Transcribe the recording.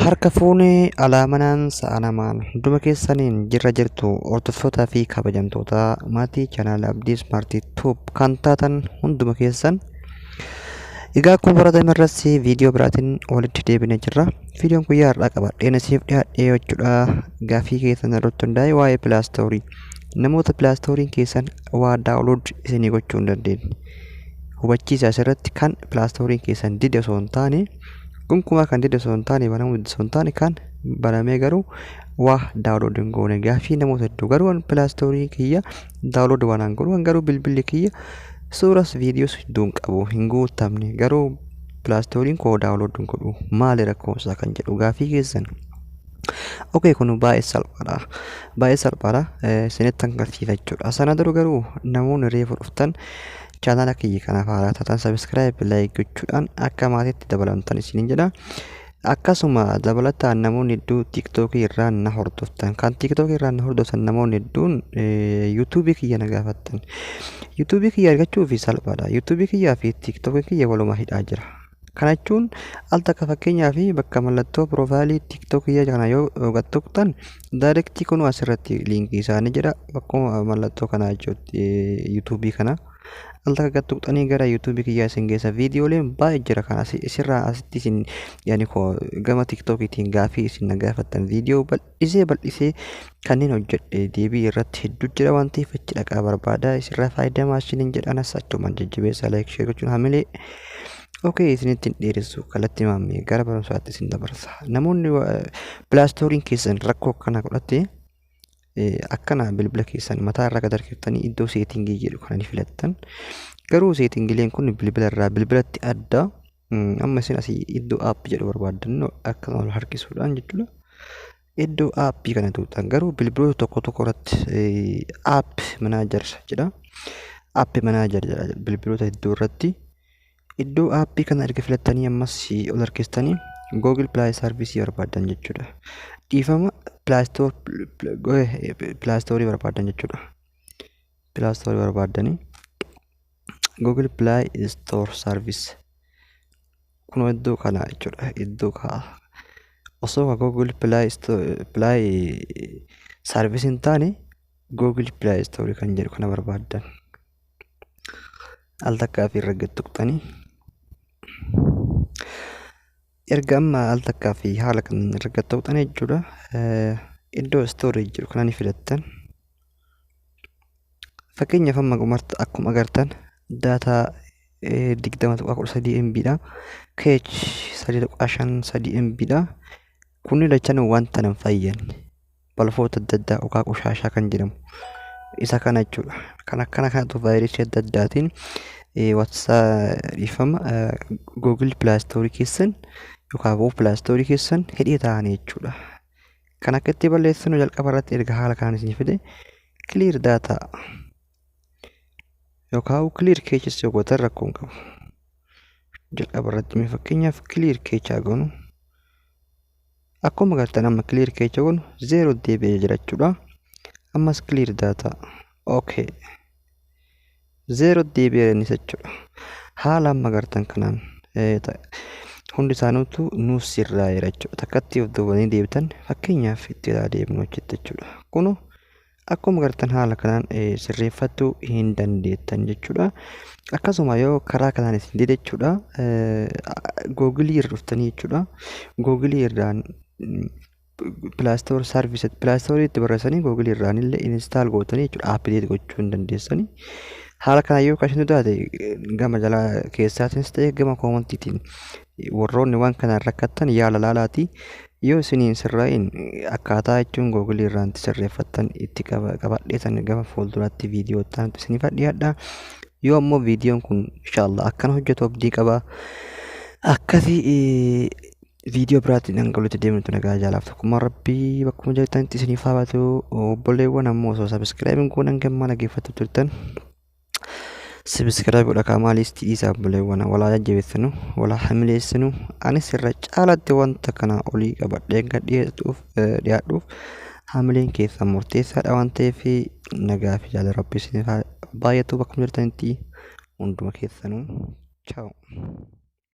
Harka fuunee alaamanaan sa'a namaan hunduma keessaniin jirra jirtu hordoftootaa fi kabajamtoota maatii chaanaal Abdii Ismaartii Tuub kan taatan hunduma keessan. Egaa akkuma baratame irratti viidiyoo biraatiin walitti deebinee jirra. Viidiyoon kun har'aa qabadheen isiniif dhiyaadhee jechuudha. Gaaffii keessan irratti hundaa'e waa'ee pilaastoorii. Namoota pilaastooriin keessan waa daawunlood isinii gochuu hin dandeenye. Hubachiisa asirratti kan pilaastoriin keessan dide osoo hin taane gonkumaa kan dide osoo hin taane banamuu osoo hin taane kan banamee garuu waa daawunlood hin goone. Gaaffii namoota hedduu garuu pilaastorii kiyya daawunlood waan godhu garuu bilbilli kiyya suuras viidiyoos hedduu hin qabu hin guutamne garuu pilaastoriin koo daawunlood hin godhu maali rakkoonsaa kan jedhu gaaffii keessan. Okey, kun baay'ee salphaadha. Baay'ee salphaadha. Isinitti agarsiisa jechuudha. Sana dura garuu namoonni reefu dhuftan chaanaala kiyya kanaaf haaraa taatan sabiskiraayib laayik gochuudhaan akka maatiitti dabalamtan isiniin jedha. Akkasuma dabalataan namoonni hedduu tiiktookii irraa na hordoftan kan tiiktookii irraa na hordoftan namoonni hedduun yuutuubii kiyya na gaafattan. Yuutuubii kiyya argachuuf salphaadha. Yuutuubii kiyyaa fi tiiktookii kiyya waluma hidhaa jira. Kana jechuun al takka fakkeenyaa fi bakka mallattoo piroofaayilii tiiktookii kana yoo gattuqtan daayirektii kun asirratti liinkii isaanii jira. Bakkuma mallattoo kanaa jechuudha yuutuubii kana. Al takka gattuqxanii gara yuutuubii kiyyaa isin geessa viidiyooleen baay'ee jira kan asirraa asitti isin yaani gama tiiktookiitiin gaaffii isin na gaafattan viidiyoo bal'isee kanneen hojjedhe deebii irratti hedduu jira waan ta'eef achi dhaqaa barbaada. Isirraa faayidamaa isiniin jedhan achumaan jajjabeessaa laayik sheer gochuun hamilee. Okey, isinitti hin dheeressu kallattii maammee gara barumsaatti isin dabarsa. Namoonni pilaastooriin keessan rakkoo akkana godhatte akkana bilbila keessan mataa irraa gad harkiftanii iddoo seetingii jedhu kan filattan. Garuu seetingileen kun bilbila irraa bilbilatti adda. Amma isin asii iddoo aappii jedhu barbaaddan akkasuma harkisuudhaan jechuudha. Iddoo aappii kana tuutan garuu bilbiloota tokko irratti app manaajar jedha. App manaajar jedha bilbiloota hedduu irratti. Iddoo aappii kana erga filattanii ammas ol harkistanii Google Play Service barbaadan jechuudha. Dhiifama pilaastorii barbaadan jechuudha. Pilaastorii barbaadanii Google Play Store Service kun iddoo kana jechuudha. Iddoo kana osoo Google Play Service hin taane Google Play Store kan jedhu kana barbaadan. Al takkaa fi irra gattuqxanii erga amma al takkaa fi haala kan irra gattuqxanii jechuudha. Iddoo storage jedhu kana ni filattan. Fakkeenyaaf amma akkuma agartan daataa 20.13 MB dha. Cache 3.53 MB dha. Kunni lachan wanta nan fayyan balfoota adda addaa okaa qoshaashaa kan jedhamu isa kana jechuudha. Kan akkana kanatu vaayirasii adda addaatiin dhiifama Google Plaastorii keessan yookaan Plaastorii keessan hidhee ta'anii jechuudha. Kan akka itti balleessinu jalqaba irratti erga haala kanaan isin fide clear data yookaan clear caches yoo gootan rakkoo hin qabu. Jalqaba irratti fakkeenyaaf clear cache goonu akkuma agartan amma clear cache goonu 0 deebi'ee jira jechuudha. Ammas clear data okay 0 deebi'ee inni jechuudha. Haala amma agartan kanaan hundi isaaniitu nuus sirraa jira jechuudha. Takkatti of duubanii deebitan fakkeenyaaf itti deebinu jechuudha. Kun akkuma agartan haala kanaan sirreeffachuu hin dandeettan jechuudha. Akkasuma yoo karaa kanaan isin dide jechuudha. Google irra dhuftanii jechuudha. Google irraan Plaastoor Service Plaastorii itti barreessanii Google irraan illee install gootanii jechuudha. Appdeet gochuu hin dandeessanii. Haala kana yoo kashintu taate gama jala keessaatiinis ta'e gama koomantiitiin warroonni waan kanaan rakkattan yaala laalaati. Yoo isiniin sirraa'in akkaataa jechuun Google irraan sirreeffattan itti qabadheetan gama fuulduraatti viidiyoo ta'an isiniif dhiyaadha. Yoo ammoo viidiyoon kun inshallah akkana hojjetu abdii qaba. Akkasii viidiyoo biraatiin dhangalooti deemnutu nagaa jaalaaf tokkummaa rabbii bakkuma jirtanitti isiniif haa baatu. Obboleewwan ammoo osoo sabiskiraayibiin goonan gammaa dhaggeeffatu turtan sabiskiraayib godhaa maaliisti isaa obboleewwan walaa jajjabeessinu walaa hamileessinu anis irra caalaatti wanta kana olii qabadhee gad dhiyaadhuuf hamileen keessan murteessaadha waan ta'eef nagaa fi jaalala rabbii isiniif haa baay'atu bakkuma jirtanitti hunduma keessanuu. Ciao.